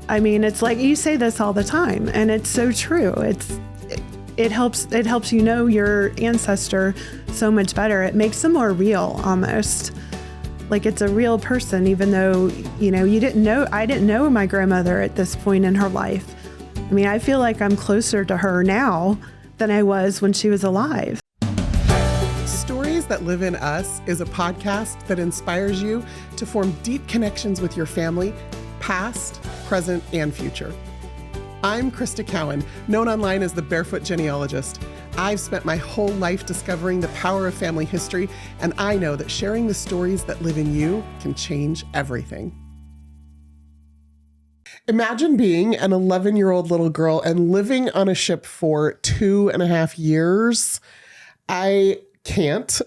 I mean, it's like you say this all the time, and it's so true. It helps you know your ancestor so much better. It makes them more real, almost. Like it's a real person, even though, I didn't know my grandmother at this point in her life. I mean, I feel like I'm closer to her now than I was when she was alive. Stories That Live in Us is a podcast that inspires you to form deep connections with your family, past, present, and future. I'm Krista Cowan, known online as the Barefoot Genealogist. I've spent my whole life discovering the power of family history, and I know that sharing the stories that live in you can change everything. Imagine being an 11-year-old little girl and living on a ship for 2.5 years. I can't,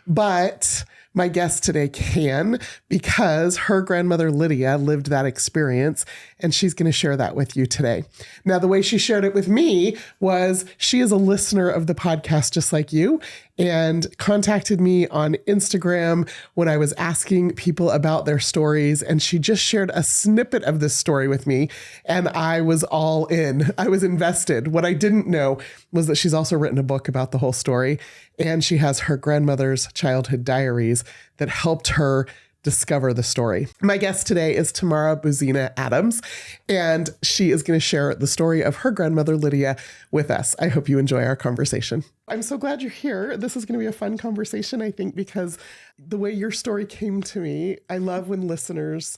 but my guest today can, because her grandmother Lydia lived that experience, and she's going to share that with you today. Now, the way she shared it with me was she is a listener of the podcast just like you, and contacted me on Instagram when I was asking people about their stories, and she just shared a snippet of this story with me, and I was all in. I was invested. What I didn't know was that she's also written a book about the whole story, and she has her grandmother's childhood diaries that helped her discover the story. My guest today is Tamara Buzyna Adams, and she is going to share the story of her grandmother Lydia with us. I hope you enjoy our conversation. I'm so glad you're here. This is going to be a fun conversation, I think, because the way your story came to me, I love when listeners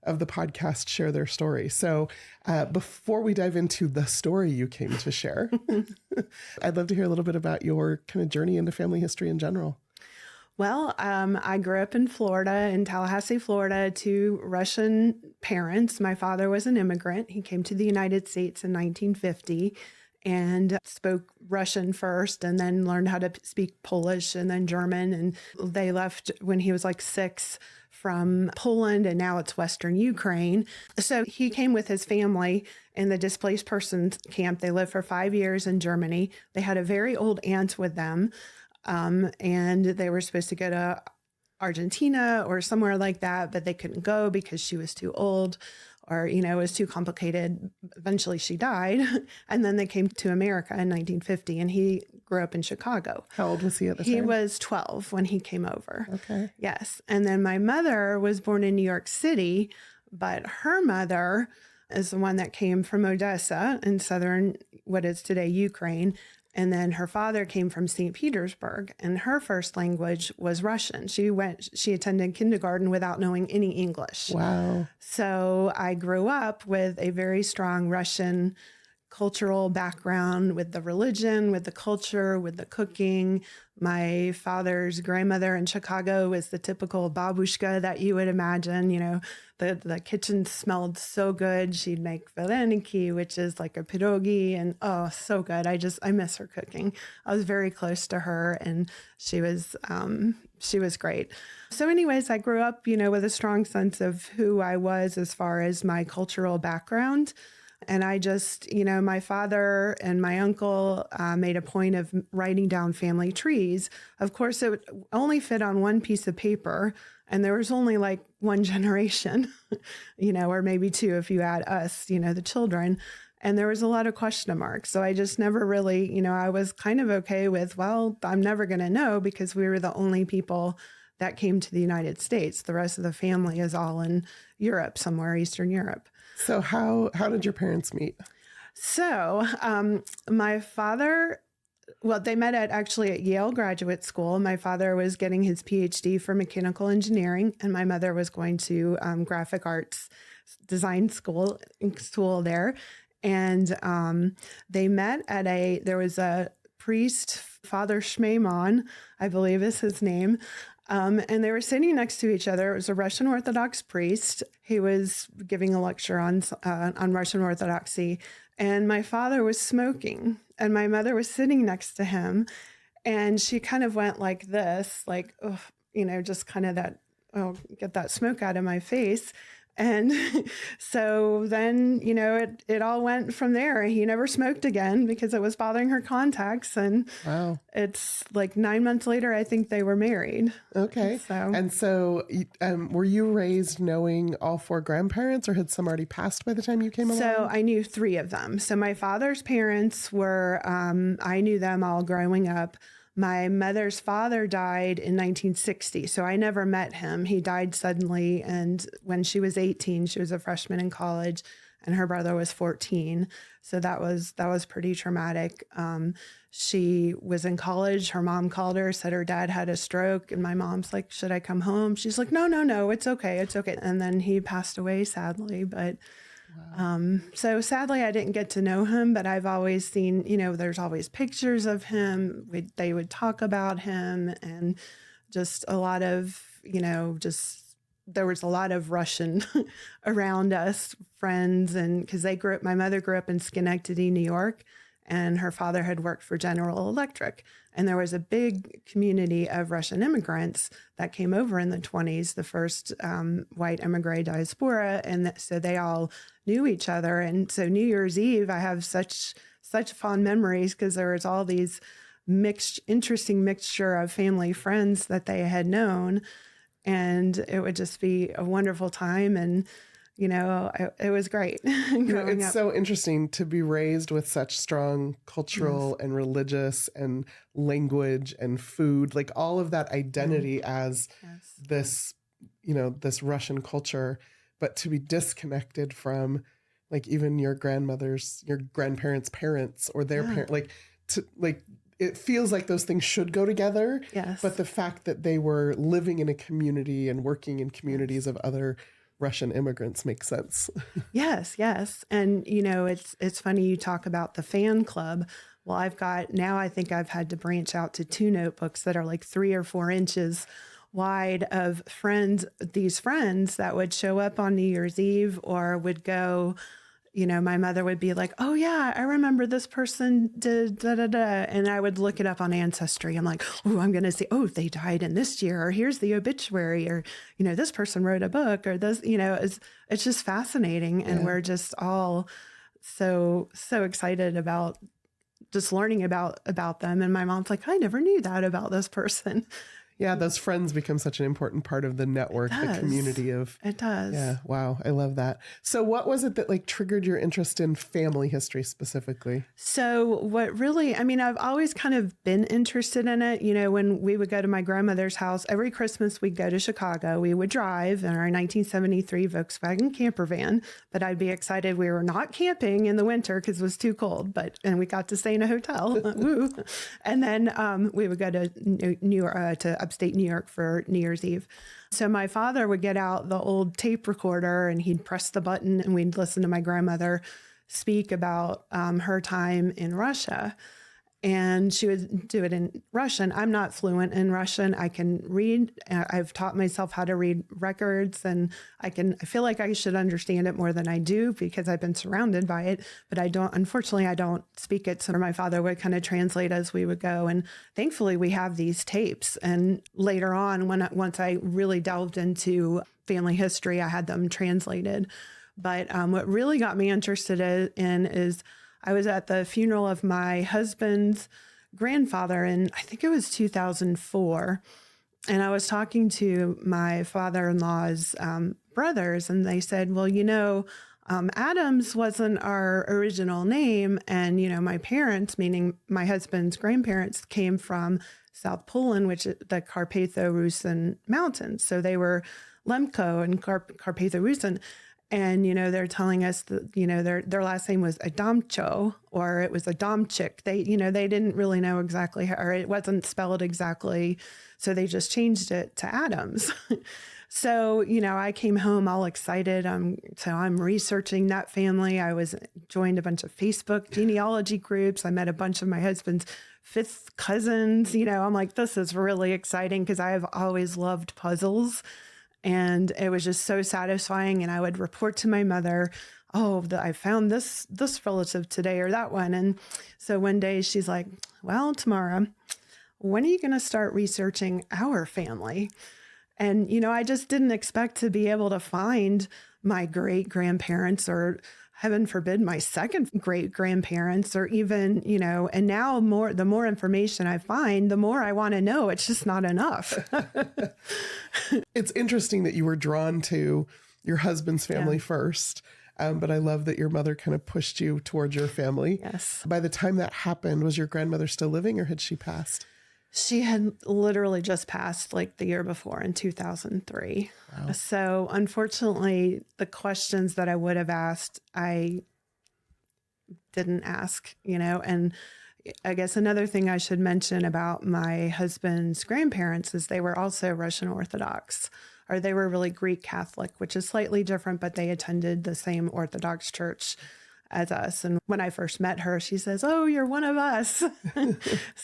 of the podcast share their story. So before we dive into the story you came to share, I'd love to hear a little bit about your kind of journey into family history in general. Well, I grew up in Florida, in Tallahassee, Florida, to Russian parents. My father was an immigrant. He came to the United States in 1950 and spoke Russian first, and then learned how to speak Polish and then German. And they left when he was like 6 from Poland, and now it's Western Ukraine. So he came with his family in the displaced persons camp. They lived for 5 years in Germany. They had a very old aunt with them. And they were supposed to go to Argentina or somewhere like that, but they couldn't go because she was too old, or, it was too complicated. Eventually she died. And then they came to America in 1950, and he grew up in Chicago. How old was he at the time? He was 12 when he came over. Okay. Yes. And then my mother was born in New York City, but her mother is the one that came from Odessa in southern, what is today Ukraine. And then her father came from St. Petersburg, and her first language was Russian. She attended kindergarten without knowing any English. Wow. So I grew up with a very strong Russian cultural background, with the religion, with the culture, with the cooking. My father's grandmother in Chicago was the typical babushka that you would imagine. The kitchen smelled so good. She'd make vareniki, which is like a pierogi, and oh, so good. I miss her cooking. I was very close to her, and she was great. So anyways, I grew up, with a strong sense of who I was as far as my cultural background. And I just, my father and my uncle made a point of writing down family trees. Of course, it would only fit on one piece of paper, and there was only like one generation, or maybe 2 if you add us, the children. And there was a lot of question marks. So I just never really, I was kind of okay with, well, I'm never going to know, because we were the only people that came to the United States. The rest of the family is all in Europe, somewhere, Eastern Europe. So how did your parents meet? So my father, they met at Yale Graduate School. My father was getting his PhD for mechanical engineering, and my mother was going to graphic arts design school there. And they met there was a priest, Father Schmemann, I believe is his name. And they were sitting next to each other. It was a Russian Orthodox priest. He was giving a lecture on Russian Orthodoxy, and my father was smoking, and my mother was sitting next to him, and she kind of went like this, like, oh, just kind of that, oh, get that smoke out of my face. And so then, it all went from there. He never smoked again because it was bothering her contacts. And Wow. it's like 9 months later, I think they were married. Okay. So were you raised knowing all four grandparents, or had some already passed by the time you came along? So I knew three of them. So my father's parents were, I knew them all growing up. My mother's father died in 1960, so I never met him. He died suddenly, and when she was 18, she was a freshman in college, and her brother was 14. So that was pretty traumatic. She was in college. Her mom called her, said her dad had a stroke, and my mom's like, "Should I come home?" She's like, "No, it's okay, it's okay." And then he passed away, sadly, but. So sadly, I didn't get to know him, but I've always seen, there's always pictures of him. They would talk about him, and just a lot of, there was a lot of Russian around us, friends, and because my mother grew up in Schenectady, New York, and her father had worked for General Electric. And there was a big community of Russian immigrants that came over in the 1920s, the first white emigre diaspora. And so they all knew each other. And so New Year's Eve, I have such fond memories because there was all these interesting mixture of family friends that they had known. And it would just be a wonderful time. And it was great. It's so interesting to be raised with such strong cultural and religious and language and food, like all of that identity as this, this Russian culture, but to be disconnected from like even your grandparents' parents or their parents, it feels like those things should go together. Yes. But the fact that they were living in a community and working in communities of other Russian immigrants makes sense. Yes. And, it's funny you talk about the fan club. Well, I think I've had to branch out to 2 notebooks that are like 3 or 4 inches wide of these friends that would show up on New Year's Eve or would go, my mother would be like, "Oh yeah, I remember this person did da da da," and I would look it up on Ancestry. I'm like, "Oh, I'm going to see, they died in this year, or here's the obituary, or this person wrote a book, or this, it's just fascinating." And we're just all so excited about just learning about them. And my mom's like, "I never knew that about this person." Yeah, those friends become such an important part of the network, the community of. It does. Yeah, wow, I love that. So what was it that triggered your interest in family history specifically? So what really, I've always kind of been interested in it. When we would go to my grandmother's house, every Christmas we'd go to Chicago. We would drive in our 1973 Volkswagen camper van, but I'd be excited we were not camping in the winter because it was too cold, and we got to stay in a hotel. Woo. And then we would go to New York, to upstate New York for New Year's Eve. So my father would get out the old tape recorder and he'd press the button and we'd listen to my grandmother speak about her time in Russia. And she would do it in Russian. I'm not fluent in Russian. I can read. I've taught myself how to read records, and I feel like I should understand it more than I do because I've been surrounded by it. But unfortunately, I don't speak it. So my father would kind of translate as we would go. And thankfully, we have these tapes. And later on, once I really delved into family history, I had them translated. But what really got me interested in is I was at the funeral of my husband's grandfather in, I think it was 2004. And I was talking to my father-in-law's brothers, and they said, "Well, Adams wasn't our original name. And, my parents, meaning my husband's grandparents, came from South Poland, which is the Carpatho-Rusin Mountains. So they were Lemko and Carpatho-Rusin. And, they're telling us that, their last name was Adamcho, or it was Adamchik. They didn't really know exactly or it wasn't spelled exactly. So they just changed it to Adams." So, I came home all excited. So I'm researching that family. I joined a bunch of Facebook genealogy groups. I met a bunch of my husband's 5th cousins. I'm like, this is really exciting because I have always loved puzzles. And it was just so satisfying. And I would report to my mother, I found this relative today or that one. And so one day she's like, "Well, Tamara, when are you going to start researching our family?" And, I just didn't expect to be able to find my great grandparents, or heaven forbid, my second great grandparents, or even, and now the more information I find, the more I want to know. It's just not enough. It's interesting that you were drawn to your husband's family first. But I love that your mother kind of pushed you towards your family. Yes. By the time that happened, was your grandmother still living or had she passed? She had literally just passed like the year before in 2003. Wow. So unfortunately, the questions that I would have asked, I didn't ask, and I guess another thing I should mention about my husband's grandparents is they were also Russian Orthodox, or they were really Greek Catholic, which is slightly different, but they attended the same Orthodox church as us. And when I first met her, she says, "Oh, you're one of us."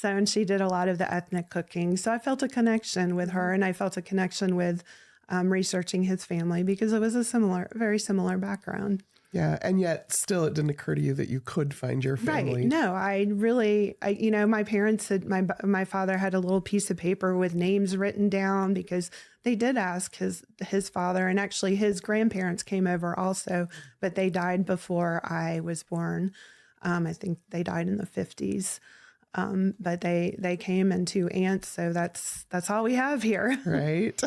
And she did a lot of the ethnic cooking. So I felt a connection with her, and I felt a connection with researching his family because it was a very similar background. Yeah. And yet still it didn't occur to you that you could find your family. Right. No, my parents had, my father had a little piece of paper with names written down because they did ask his father, and actually his grandparents came over also, but they died before I was born. I think they died in the 50s. But they came in 2 aunts, so that's all we have here. Right.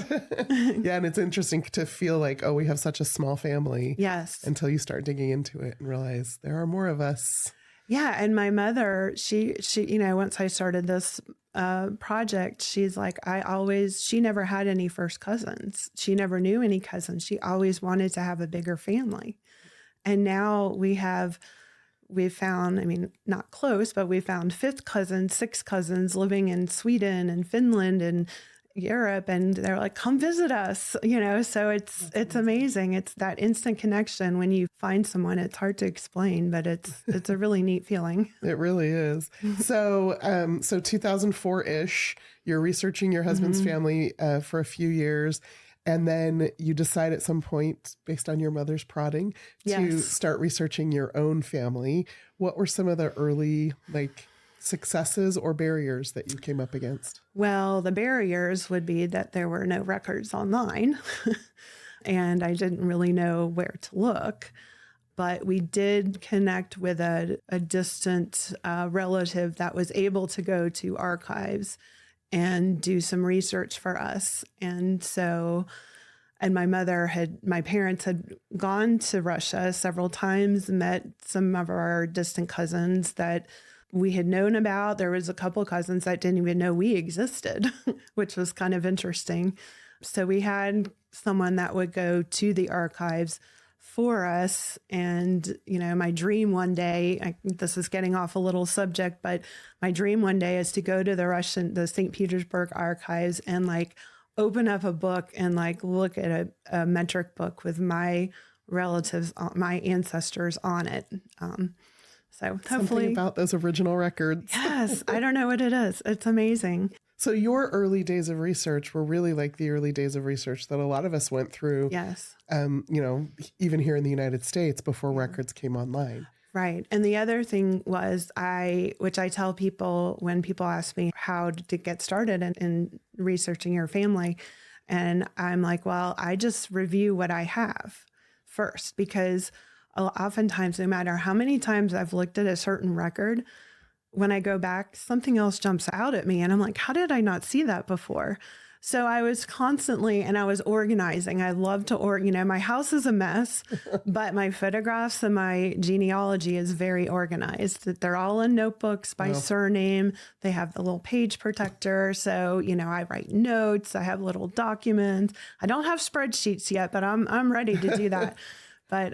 Yeah. And it's interesting to feel like, oh, we have such a small family. Yes. Until you start digging into it and realize there are more of us. Yeah. And my mother, she once I started this project, she's like, she never had any first cousins. She never knew any cousins. She always wanted to have a bigger family. And now we've found, not close, but we found fifth cousins, sixth cousins living in Sweden and Finland and Europe. And they're like, come visit us, so it's amazing. It's that instant connection when you find someone. It's hard to explain, but it's a really neat feeling. It really is. So 2004-ish, you're researching your husband's family for a few years. And then you decide at some point, based on your mother's prodding, to start researching your own family. What were some of the early successes or barriers that you came up against? Well, the barriers would be that there were no records online and I didn't really know where to look. But we did connect with a distant relative that was able to go to archives and do some research for us. And my parents had gone to Russia several times, met some of our distant cousins that we had known about. There was a couple cousins that didn't even know we existed, which was kind of interesting. So we had someone that would go to the archives for us. And, my dream one day, this is getting off a little subject, but my dream one day is to go to the St. Petersburg archives and open up a book and look at a metric book with my relatives, my ancestors on it. So hopefully something about those original records. Yes. I don't know what it is. It's amazing. So your early days of research were really like the early days of research that a lot of us went through. Yes. Even here in the United States before records came online. Right. And the other thing was which I tell people when people ask me how to get started in researching your family. And I'm like, well, I just review what I have first, because oftentimes, no matter how many times I've looked at a certain record, when I go back, something else jumps out at me. And I'm like, how did I not see that before? So I was I was organizing. I love to my house is a mess, but my photographs and my genealogy is very organized. They're all in notebooks by surname. They have the little page protector. So, I write notes. I have little documents. I don't have spreadsheets yet, but I'm ready to do that. But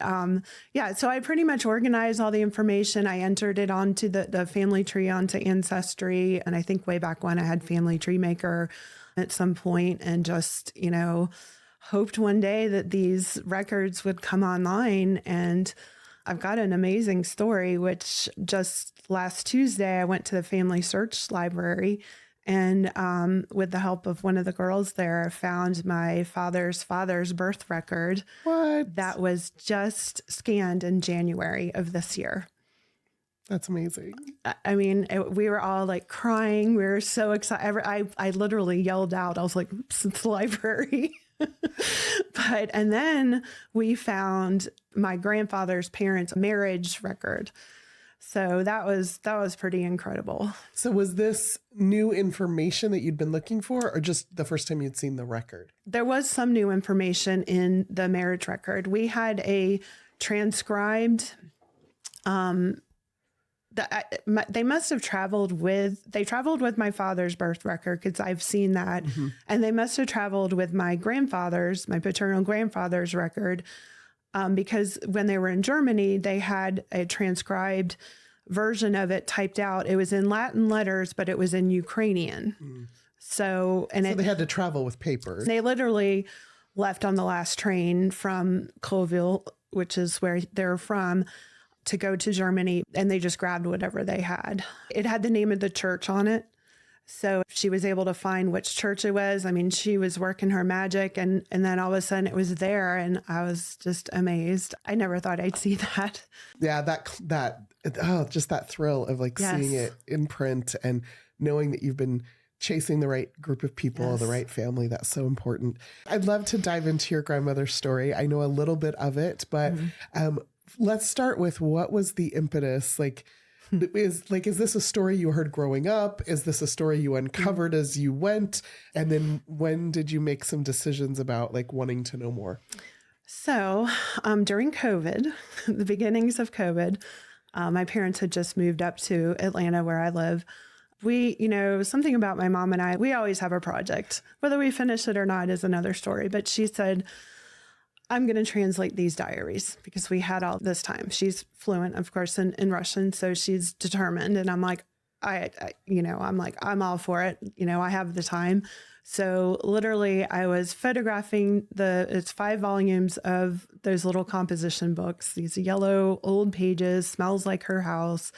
so I pretty much organized all the information. I entered it onto the family tree, onto Ancestry. And I think way back when I had Family Tree Maker at some point, and just, hoped one day that these records would come online. And I've got an amazing story, which just last Tuesday, I went to the Family Search Library. And with the help of one of the girls there, I found my father's birth record. What? That was just scanned in January of this year. That's amazing. We were all crying. We were so excited. I literally yelled out. I was like, oops, it's the library. And then we found my grandfather's parents' marriage record. So that was pretty incredible. So was this new information that you'd been looking for, or just the first time you'd seen the record? There was some new information in the marriage record. We had a transcribed, they must have traveled with my father's birth record, because I've seen that. And they must have traveled with my paternal grandfather's record, because when they were in Germany, they had a transcribed version of it typed out. It was in Latin letters, but it was in Ukrainian. So they had to travel with papers. They literally left on the last train from Kovel, which is where they're from, to go to Germany, and they just grabbed whatever they had. It had the name of the church on it. So she was able to find which church it was. I mean, she was working her magic, and then all of a sudden it was there, and I was just amazed. I never thought I'd see that. Yeah, just that thrill of seeing it in print and knowing that you've been chasing the right group of people, the right family. That's so important. I'd love to dive into your grandmother's story. I know a little bit of it, but let's start with, what was the impetus? Is this a story you heard growing up? Is this a story you uncovered as you went? And then when did you make some decisions about wanting to know more? So during COVID, the beginnings of COVID, my parents had just moved up to Atlanta, where I live. We, something about my mom and I, we always have a project. Whether we finish it or not is another story. But she said, I'm going to translate these diaries, because we had all this time. She's fluent, of course, in Russian, so she's determined. And I'm like, I'm all for it. I have the time. So literally I was photographing it's 5 volumes of those little composition books, these yellow old pages, smells like her house.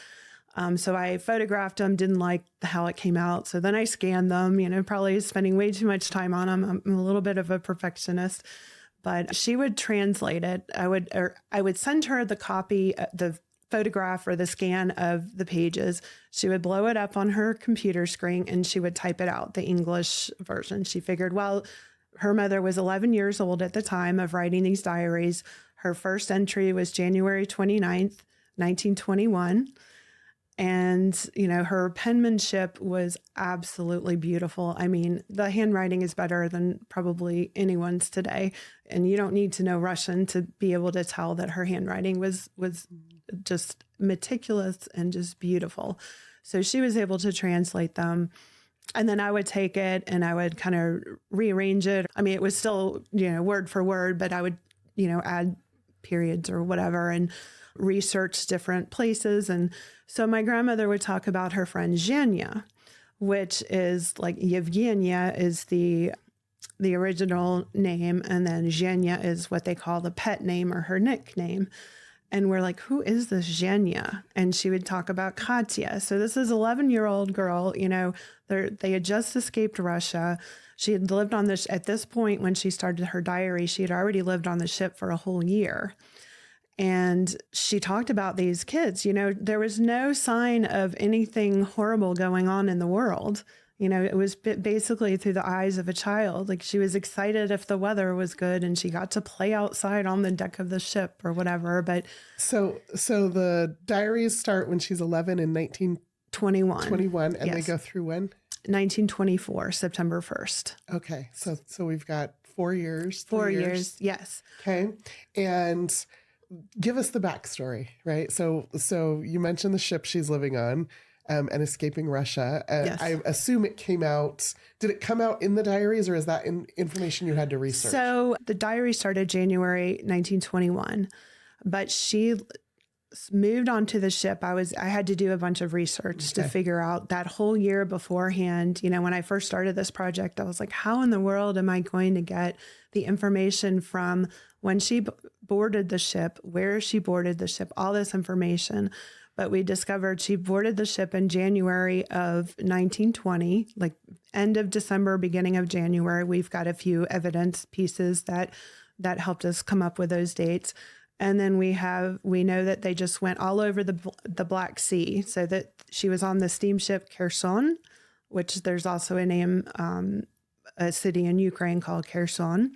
So I photographed them, didn't like how it came out. So then I scanned them, probably spending way too much time on them. I'm a little bit of a perfectionist. But she would translate it. I would send her the copy, the photograph or the scan of the pages. She would blow it up on her computer screen, and she would type it out, the English version. She figured, well, her mother was 11 years old at the time of writing these diaries. Her first entry was January 29th, 1921. And, her penmanship was absolutely beautiful. I mean, the handwriting is better than probably anyone's today. And you don't need to know Russian to be able to tell that her handwriting was just meticulous and just beautiful. So she was able to translate them. And then I would take it and I would kind of rearrange it. I mean, it was still, word for word, but I would, add periods or whatever and research different places. And so my grandmother would talk about her friend Zhenya, which is Yevgenia is the original name. And then Zhenya is what they call the pet name or her nickname. And we're like, who is this Zhenya? And she would talk about Katya. So this is 11-year-old girl, they had just escaped Russia. She had lived on this, at this point when she started her diary, she had already lived on the ship for a whole year. And she talked about these kids, there was no sign of anything horrible going on in the world. It was basically through the eyes of a child. She was excited if the weather was good and she got to play outside on the deck of the ship or whatever. But so the diaries start when she's 11 in 1921, and they go through when? 1924, September 1st. Okay. So we've got 4 years. 4 years. Yes. Okay. And give us the backstory, right? So you mentioned the ship she's living on. And escaping Russia. Yes. I assume it came out. Did it come out in the diaries, or is that information you had to research? So the diary started January 1921, but she moved onto the ship. I had to do a bunch of research to figure out that whole year beforehand. When I first started this project, I was like, how in the world am I going to get the information from when she boarded the ship, where she boarded the ship, all this information. But we discovered she boarded the ship in January of 1920, end of December, beginning of January. We've got a few evidence pieces that helped us come up with those dates. And then we know that they just went all over the Black Sea. So that she was on the steamship Kherson, which there's also a name a city in Ukraine called Kherson.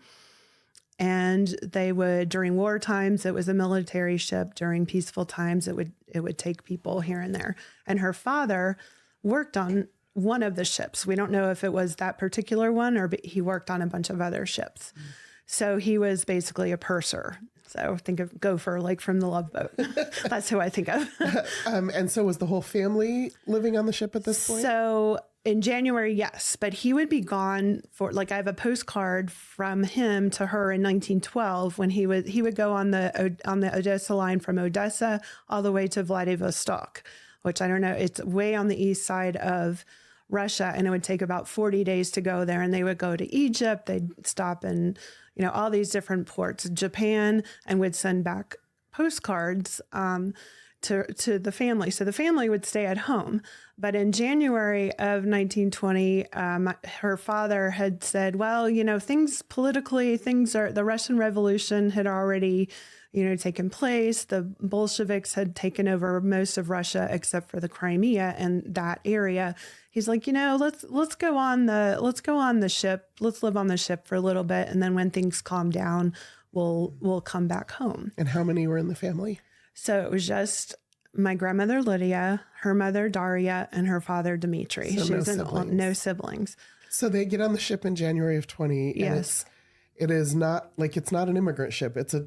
And they would, during war times, it was a military ship. During peaceful times, it would take people here and there. And her father worked on one of the ships. We don't know if it was that particular one or he worked on a bunch of other ships. So he was basically a purser. So think of Gopher, like from The Love Boat. That's who I think of. And so was the whole family living on the ship at this point? So in January, yes, but he would be gone for, like, I have a postcard from him to her in 1912 when he would go on the Odessa line from Odessa all the way to Vladivostok, which I don't know, it's way on the east side of Russia, and it would take about 40 days to go there. And they would go to Egypt, they'd stop in, all these different ports, Japan, and would send back postcards to the family. So the family would stay at home. But in January of 1920, her father had said, well, things politically, the Russian Revolution had already, taken place. The Bolsheviks had taken over most of Russia except for the Crimea and that area. He's like, let's go on the ship. Let's live on the ship for a little bit. And then when things calm down, we'll come back home. And how many were in the family? So it was just my grandmother, Lydia, her mother, Daria, and her father, Dmitri. So no siblings. So they get on the ship in January of 20. Yes. And it is not it's not an immigrant ship. It's a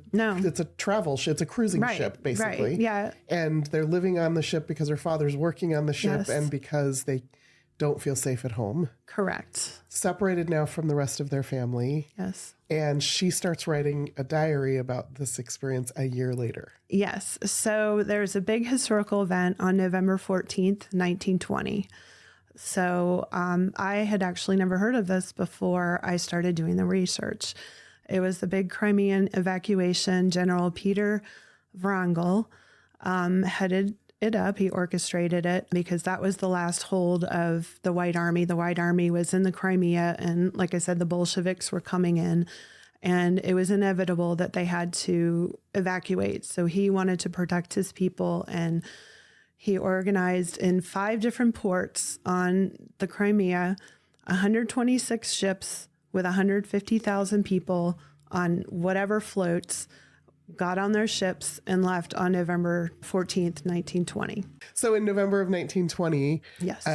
travel ship. It's a cruising ship, basically. Right. Yeah. And they're living on the ship because her father's working on the ship Yes. and because they don't feel safe at home. Correct. Separated now from the rest of their family. Yes. And she starts writing a diary about this experience a year later. Yes. So there's a big historical event on November 14th, 1920. So I had actually never heard of this before I started doing the research. It was the big Crimean evacuation. General Peter Wrangel headed it up. He orchestrated it because that was the last hold of the White Army. The White Army was in the Crimea. And like I said, the Bolsheviks were coming in. And it was inevitable that they had to evacuate. So he wanted to protect his people, and he organized in 5 different ports on the Crimea, 126 ships with 150,000 people on whatever floats, got on their ships and left on November 14th, 1920. So in November of 1920, Yes.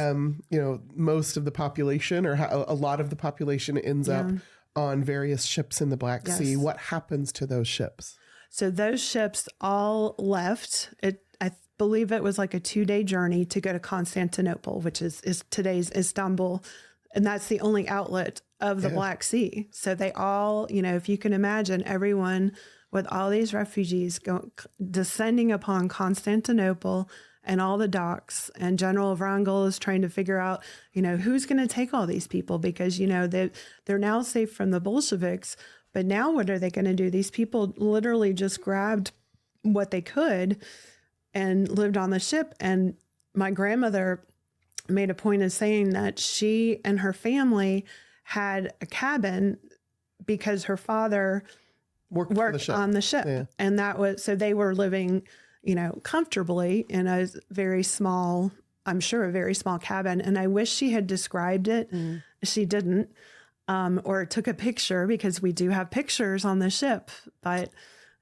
most of the population or a lot of the population ends up on various ships in the Black Yes. Sea. What happens to those ships? So those ships all left. I believe it was like a 2-day journey to go to Constantinople, which is today's Istanbul. And that's the only outlet of the Black Sea. So they all, if you can imagine everyone with all these refugees descending upon Constantinople and all the docks, and General Wrangel is trying to figure out, who's going to take all these people because, they're now safe from the Bolsheviks. But now what are they going to do? These people literally just grabbed what they could and lived on the ship. And my grandmother made a point of saying that she and her family had a cabin because her father worked on the ship. Yeah. And that was, so they were living, comfortably in a very small, I'm sure a very small cabin. And I wish she had described it. She didn't, or took a picture, because we do have pictures on the ship, but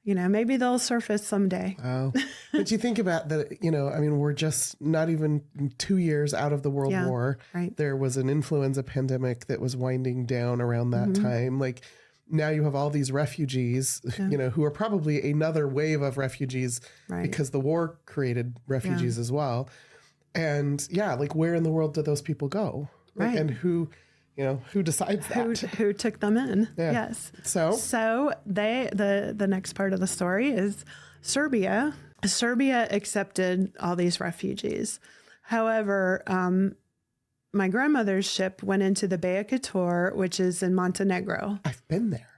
maybe they'll surface someday. Oh, but you think about that, we're just not even 2 years out of the World War. Right. There was an influenza pandemic that was winding down around that time. Like now you have all these refugees, who are probably another wave of refugees because the war created refugees as well. And where in the world do those people go? Right. And who decides that? Who took them in? Yeah. Yes. So the next part of the story is Serbia. Serbia accepted all these refugees. However, my grandmother's ship went into the Bay of Kotor, which is in Montenegro. I've been there.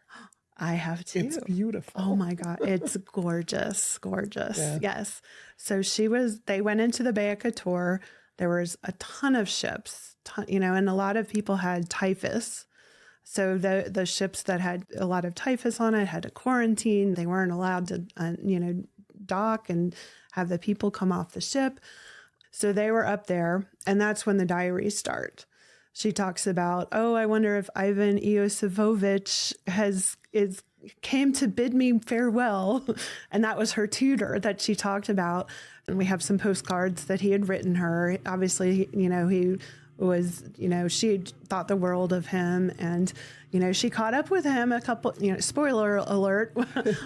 I have too. It's beautiful. Oh my God. It's gorgeous. Gorgeous. Yeah. Yes. So they went into the Bay of Kotor. There was a ton of ships, and a lot of people had typhus. So the ships that had a lot of typhus on it had to quarantine. They weren't allowed to, dock and have the people come off the ship. So they were up there, and that's when the diaries start. She talks about, oh, I wonder if Ivan Iosifovich came to bid me farewell. And that was her tutor that she talked about. And we have some postcards that he had written her. Obviously, he was, she thought the world of him. And, she caught up with him a couple, spoiler alert,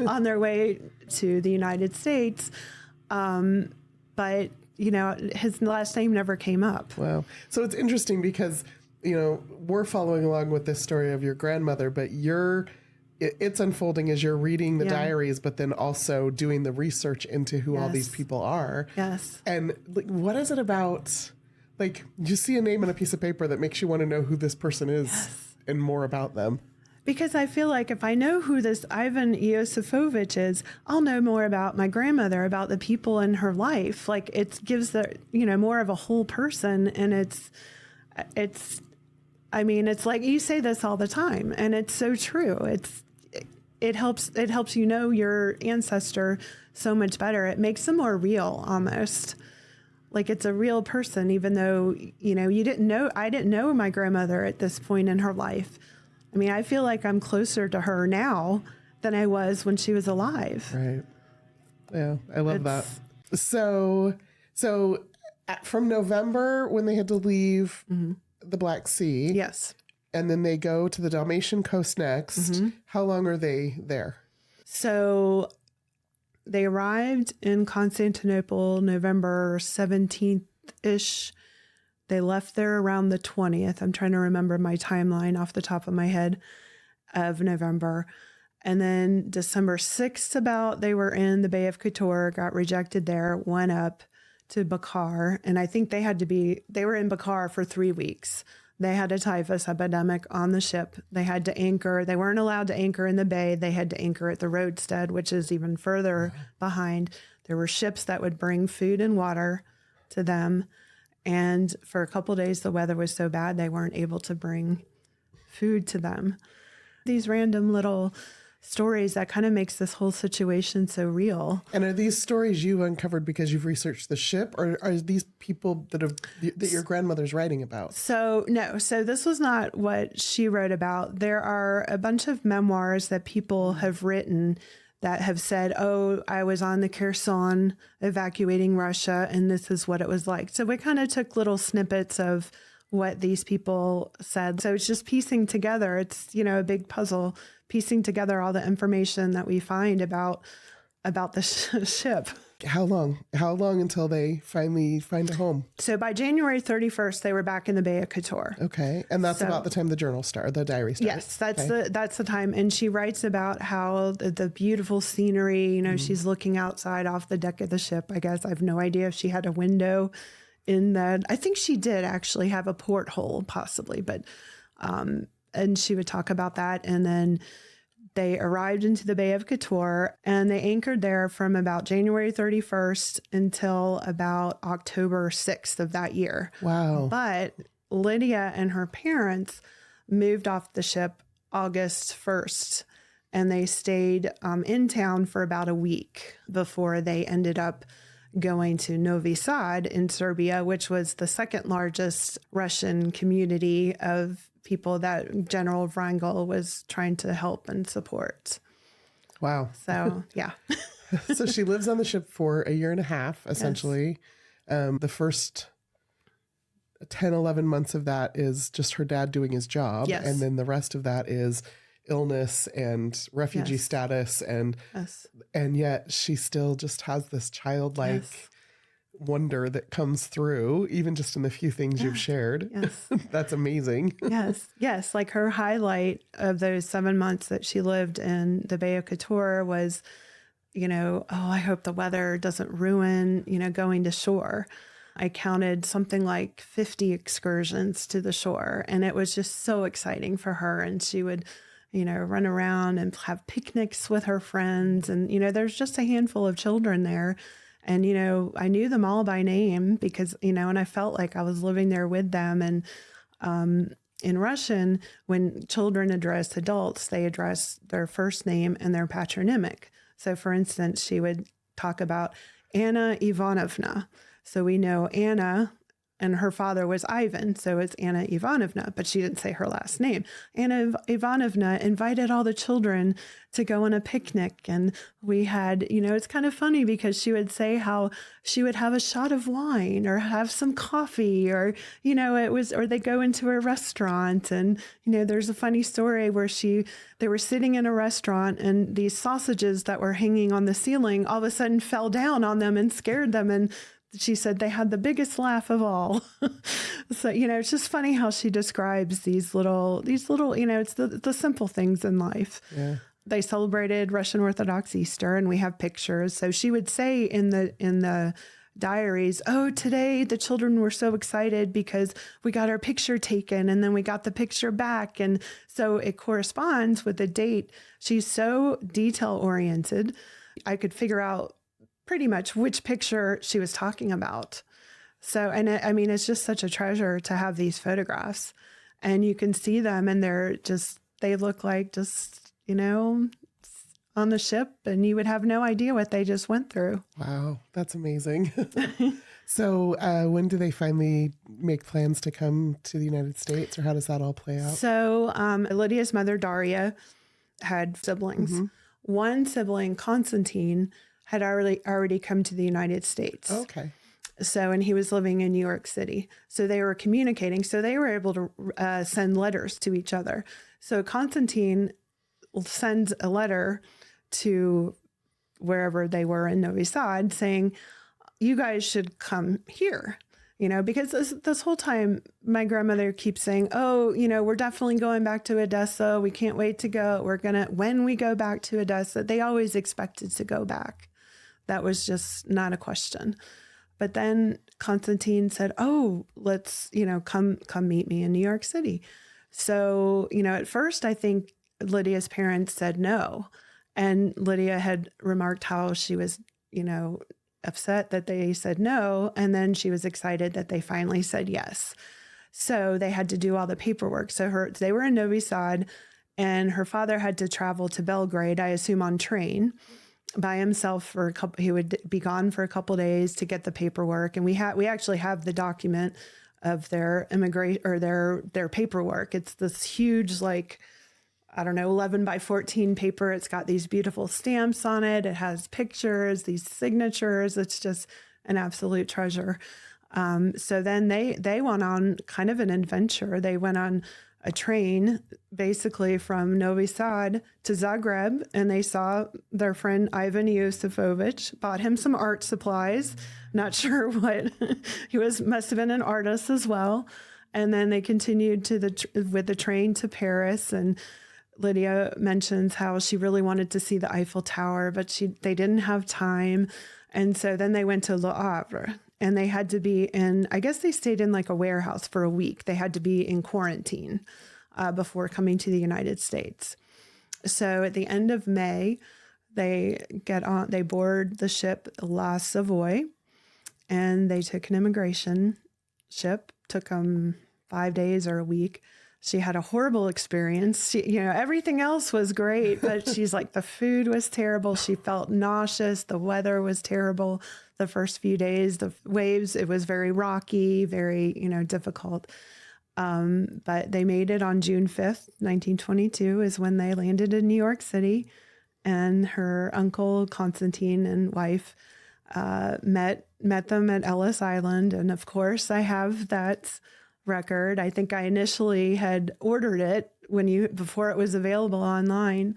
on their way to the United States. But, his last name never came up. Wow. So it's interesting because, we're following along with this story of your grandmother, but it's unfolding as you're reading the diaries, but then also doing the research into who all these people are. Yes. And what is it about, you see a name on a piece of paper that makes you want to know who this person is and more about them? Because I feel like if I know who this Ivan Iosifovich is, I'll know more about my grandmother, about the people in her life. Like it gives more of a whole person. And it's like you say this all the time, and it's so true. It helps your ancestor so much better. It makes them more real almost. Like it's a real person, even though, I didn't know my grandmother at this point in her life. I feel like I'm closer to her now than I was when she was alive. Right. Yeah, I love that. So from November when they had to leave the Black Sea. Yes. And then they go to the Dalmatian coast next. How long are they there? So they arrived in Constantinople November 17th-ish. They left there around the 20th. I'm trying to remember my timeline off the top of my head of November. And then December 6th they were in the Bay of Kotor, got rejected there, went up to Bakar. And I think they were in Bakar for 3 weeks. They had a typhus epidemic on the ship. They had to anchor. They weren't allowed to anchor in the bay. They had to anchor at the roadstead, which is even further behind. There were ships that would bring food and water to them. And for a couple of days, the weather was so bad, they weren't able to bring food to them. These random little stories that kind of makes this whole situation so real. And are these stories you uncovered because you've researched the ship, or are these people that your grandmother's writing about? So no, so this was not what she wrote about. There are a bunch of memoirs that people have written that have said, oh, I was on the Kherson evacuating Russia, and this is what it was like. So we kind of took little snippets of what these people said. So it's just piecing together. It's, a big puzzle, piecing together all the information that we find about the ship. How long until they finally find a home? So by January 31st, they were back in the Bay of Kotor. Okay. And that's about the time the diary started. Yes, that's the time. And she writes about how the beautiful scenery, she's looking outside off the deck of the ship. I guess I have no idea if she had a window in that. I think she did actually have a porthole possibly, but, and she would talk about that. And then they arrived into the Bay of Kotor, and they anchored there from about January 31st until about October 6th of that year. Wow. But Lydia and her parents moved off the ship August 1st, and they stayed in town for about a week before they ended up going to Novi Sad in Serbia, which was the second largest Russian community of people that General Wrangel was trying to help and support. Wow. So, yeah. So she lives on the ship for a year and a half, essentially. Yes. The first 10, 11 months of that is just her dad doing his job. Yes. And then the rest of that is illness and refugee status. And yet she still just has this childlike wonder that comes through, even just in the few things you've shared. Yes. That's amazing. Yes. Like her highlight of those 7 months that she lived in the Bay of Kotor was, I hope the weather doesn't ruin, going to shore. I counted something like 50 excursions to the shore, and it was just so exciting for her. And she would, run around and have picnics with her friends. And, there's just a handful of children there. And, I knew them all by name because, and I felt like I was living there with them. And in Russian, when children address adults, they address their first name and their patronymic. So, for instance, she would talk about Anna Ivanovna. So we know Anna and her father was Ivan, so it's Anna Ivanovna, but she didn't say her last name. Anna Ivanovna invited all the children to go on a picnic, and we had, it's kind of funny because she would say how she would have a shot of wine or have some coffee, or or they go into a restaurant, and there's a funny story where they were sitting in a restaurant and these sausages that were hanging on the ceiling all of a sudden fell down on them and scared them, and she said they had the biggest laugh of all. So, it's just funny how she describes these little, it's the simple things in life. Yeah. They celebrated Russian Orthodox Easter, and we have pictures. So she would say in the diaries, oh, today the children were so excited because we got our picture taken and then we got the picture back. And so it corresponds with the date. She's so detail oriented. I could figure out pretty much which picture she was talking about. So, and it's just such a treasure to have these photographs, and you can see them, and they look like just, on the ship, and you would have no idea what they just went through. Wow, that's amazing. So when do they finally make plans to come to the United States, or how does that all play out? So Lydia's mother, Daria, had siblings. Mm-hmm. One sibling, Constantine, had already come to the United States. Okay. So, and he was living in New York City. So they were communicating. So they were able to send letters to each other. So Constantine sends a letter to wherever they were in Novi Sad saying, you guys should come here. Because this whole time, my grandmother keeps saying, oh, we're definitely going back to Odessa. We can't wait to go. When we go back to Odessa, they always expected to go back. That was just not a question. But then Constantine said, oh, let's, come meet me in New York City. So, at first, I think Lydia's parents said no. And Lydia had remarked how she was, upset that they said no. And then she was excited that they finally said yes. So they had to do all the paperwork. So they were in Novi Sad, and her father had to travel to Belgrade, I assume on train, by himself for a couple. He would be gone for a couple of days to get the paperwork. And we actually have the document of their their paperwork. It's this huge, 11 by 14 paper. It's got these beautiful stamps on it. It has pictures, these signatures. It's just an absolute treasure. So then they went on kind of an adventure. They went on a train basically from Novi Sad to Zagreb, and they saw their friend Ivan Yosifovich, bought him some art supplies. Not sure what. Must have been an artist as well. And then they continued with the train to Paris, and Lydia mentions how she really wanted to see the Eiffel Tower, but they didn't have time. And so then they went to Le Havre, and they had to be I guess they stayed in a warehouse for a week. They had to be in quarantine before coming to the United States. So at the end of May, they board the ship La Savoy, and they took an immigration ship. Took them 5 days or a week. She had a horrible experience. Everything else was great, but she's like, the food was terrible. She felt nauseous. The weather was terrible. The first few days, the waves, it was very rocky, very, difficult. But they made it on June 5th, 1922 is when they landed in New York City, and her uncle Constantine and wife met them at Ellis Island. And of course I have that record. I think I initially had ordered it before it was available online.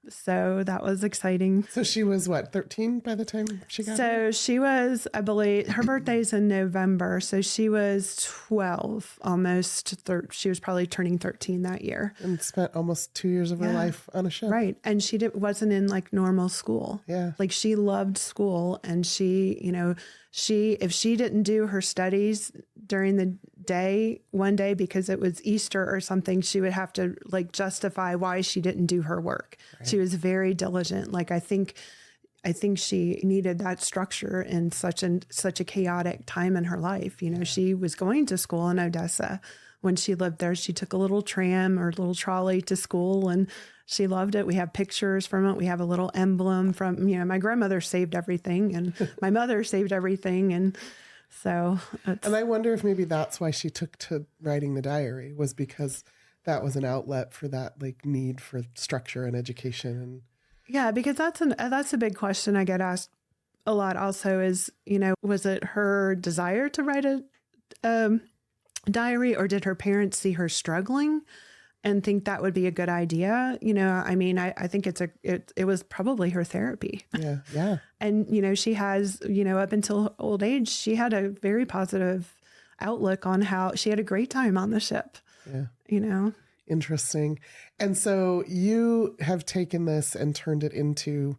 So that was exciting. So she was 13 by the time she got So she was, I believe, her birthday's in November. So she was 12, almost. She was probably turning 13 that year. And spent almost 2 years of her life on a ship. Right. And she wasn't in normal school. Yeah. She loved school, and she, if she didn't do her studies during the day, one day, because it was Easter or something, she would have to justify why she didn't do her work. Right. She was very diligent. I think she needed that structure in such a chaotic time in her life. She was going to school in Odessa. When she lived there, she took a little tram or little trolley to school, and she loved it. We have pictures from it. We have a little emblem from, my grandmother saved everything, and my mother saved everything. And So And I wonder if maybe that's why she took to writing the diary, was because that was an outlet for that like need for structure and education. And yeah, because that's a big question I get asked a lot also is, was it her desire to write a diary, or did her parents see her struggling and think that would be a good idea? I think it was probably her therapy. yeah, yeah. And, she has, up until old age, she had a very positive outlook on how she had a great time on the ship. Yeah. Interesting. And so you have taken this and turned it into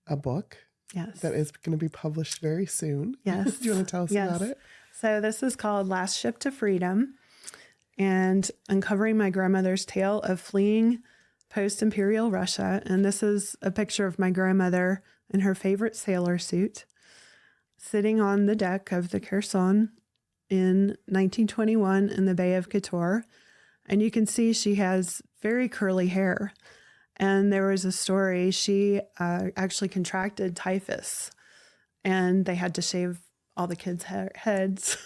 a book. Yes. That is going to be published very soon. Yes. Do you want to tell us about it? So this is called Last Ship to Freedom, and uncovering my grandmother's tale of fleeing post-imperial Russia. And this is a picture of my grandmother in her favorite sailor suit, sitting on the deck of the Kherson in 1921 in the Bay of Kotor. And you can see she has very curly hair. And there was a story, she actually contracted typhus, and they had to shave all the kids' heads.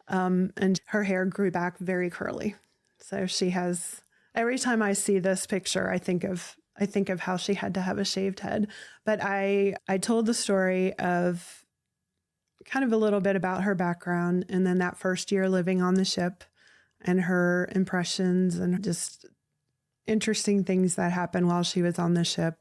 And her hair grew back very curly. So she has, every time I see this picture, I think of how she had to have a shaved head. But I told the story of kind of a little bit about her background, and then that first year living on the ship and her impressions and just interesting things that happened while she was on the ship.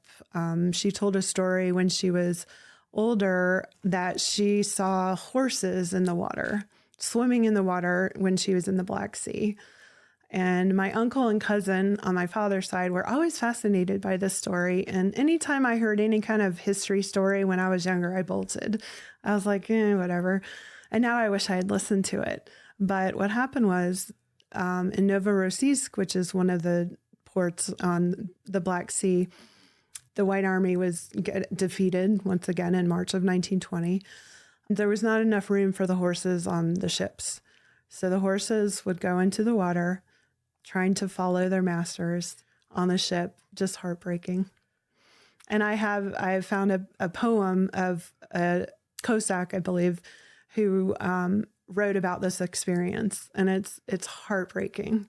She told a story when she was older that she saw horses in the water, swimming in the water when she was in the Black Sea. And my uncle and cousin on my father's side were always fascinated by this story. And anytime I heard any kind of history story when I was younger, I bolted. I was like, whatever. And now I wish I had listened to it. But what happened was in Novorossiysk, which is one of the ports on the Black Sea, the White Army was defeated once again in March of 1920. There was not enough room for the horses on the ships. So the horses would go into the water, trying to follow their masters on the ship, just heartbreaking. And I have found a poem of a Cossack, I believe, who wrote about this experience. And it's heartbreaking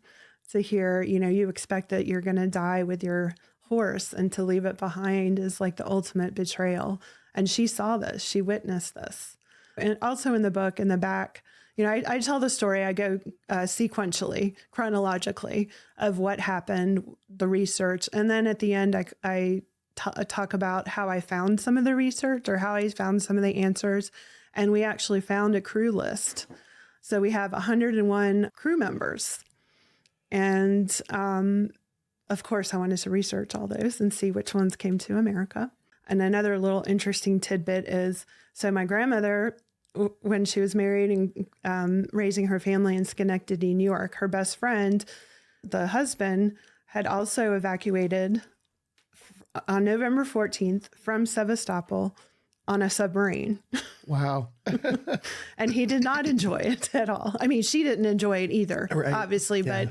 to hear, you expect that you're going to die with your horse, and to leave it behind is like the ultimate betrayal. And she saw this, she witnessed this. And also in the book, in the back, I tell the story, I go sequentially, chronologically of what happened, the research. And then at the end, I talk about how I found some of the research, or how I found some of the answers. And we actually found a crew list. So we have 101 crew members. And of course, I wanted to research all those and see which ones came to America. And another little interesting tidbit is, so my grandmother, when she was married and raising her family in Schenectady, New York, her best friend, the husband, had also evacuated on November 14th from Sevastopol on a submarine. Wow. And he did not enjoy it at all. I mean, she didn't enjoy it either, right, obviously, yeah.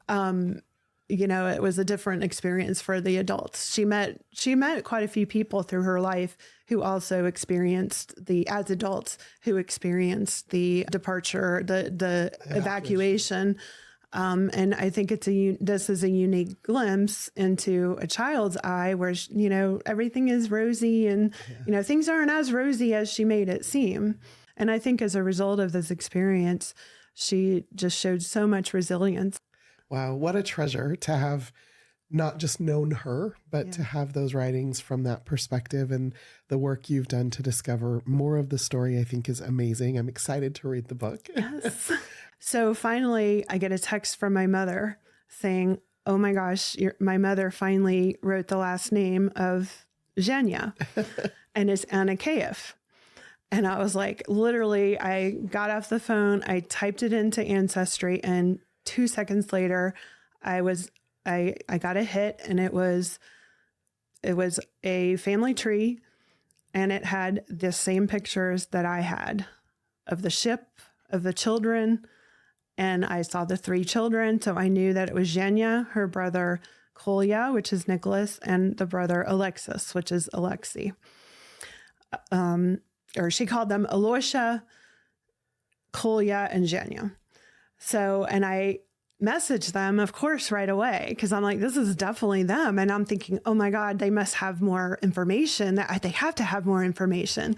But it was a different experience for the adults. She met quite a few people through her life who also experienced as adults, who experienced the departure, the evacuation. And I think this is a unique glimpse into a child's eye where, everything is rosy and, things aren't as rosy as she made it seem. And I think as a result of this experience, she just showed so much resilience. Wow, what a treasure to have not just known her, but to have those writings from that perspective, and the work you've done to discover more of the story, I think, is amazing. I'm excited to read the book. Yes. So finally, I get a text from my mother saying, oh my gosh, my mother finally wrote the last name of Zhenya, and it's Anakayev. And I was like, literally, I got off the phone, I typed it into Ancestry, and 2 seconds later, I got a hit, and it was a family tree, and it had the same pictures that I had of the ship, of the children, and I saw the 3 children, so I knew that it was Zhenya, her brother Kolya, which is Nicholas, and the brother Alexis, which is Alexei. Or she called them Alosha, Kolya and Zhenya. So, and I messaged them, of course, right away, because I'm like, this is definitely them. And I'm thinking, oh my God, they must have more information. They have to have more information.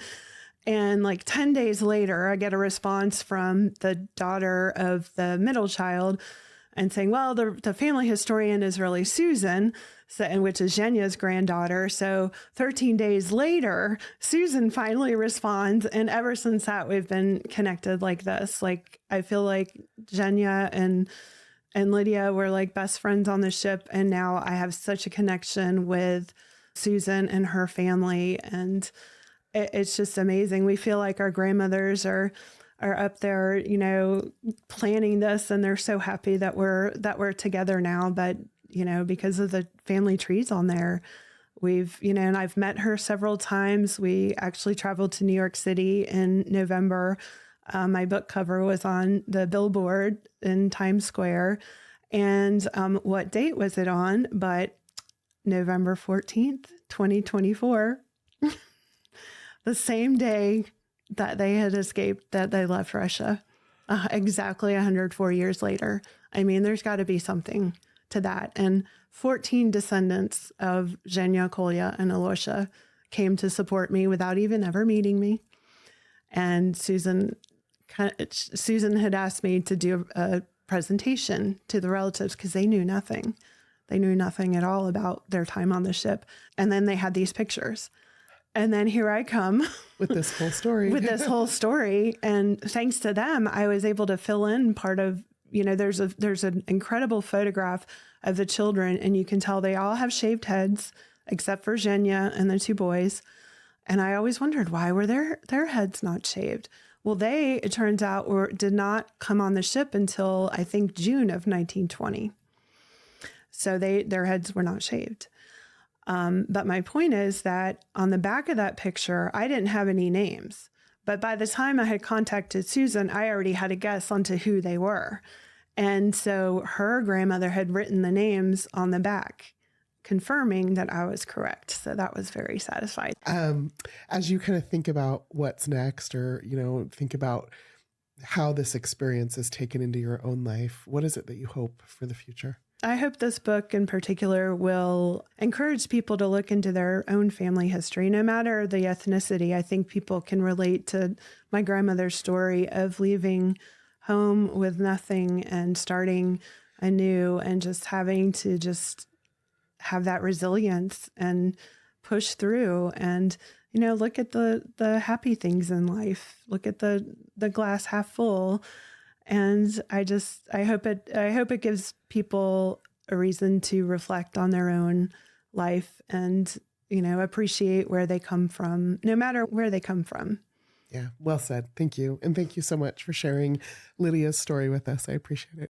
And like 10 days later, I get a response from the daughter of the middle child and saying, well, the family historian is really Susan, and which is Zhenya's granddaughter. So 13 days later, Susan finally responds. And ever since that, we've been connected like this. Like, I feel like Zhenya and Lydia were like best friends on the ship. And now I have such a connection with Susan and her family. And it's just amazing. We feel like our grandmothers are up there, you know, planning this, and they're so happy that we're together now. But, you know, because of the family trees on there, we've, you know, and I've met her several times. We actually traveled to New York City in November. My book cover was on the billboard in Times Square. And what date was it on? But November 14th, 2024, the same day that they had escaped, that they left Russia, exactly 104 years later. I mean, there's got to be something to that. And 14 descendants of Zhenya, Kolya, and Alyosha came to support me without even ever meeting me. And Susan had asked me to do a presentation to the relatives because they knew nothing. They knew nothing at all about their time on the ship. And then they had these pictures. And then here I come with this whole story. And thanks to them, I was able to fill in part of, you know, there's an incredible photograph of the children, and you can tell they all have shaved heads except for Zhenya and the two boys. And I always wondered, why were their heads not shaved? Well, it turns out, did not come on the ship until I think June of 1920. So their heads were not shaved. But my point is that on the back of that picture, I didn't have any names. But by the time I had contacted Susan, I already had a guess onto who they were. And so her grandmother had written the names on the back, confirming that I was correct. So that was very satisfying. As you kind of think about what's next, or, you know, think about how this experience is taken into your own life, what is it that you hope for the future? I hope this book in particular will encourage people to look into their own family history, no matter the ethnicity. I think people can relate to my grandmother's story of leaving home with nothing and starting anew, and just having to just have that resilience and push through, and, you know, look at the happy things in life, look at the glass half full. And I hope it gives people a reason to reflect on their own life and, you know, appreciate where they come from, no matter where they come from. Yeah, well said. Thank you. And thank you so much for sharing Lydia's story with us. I appreciate it.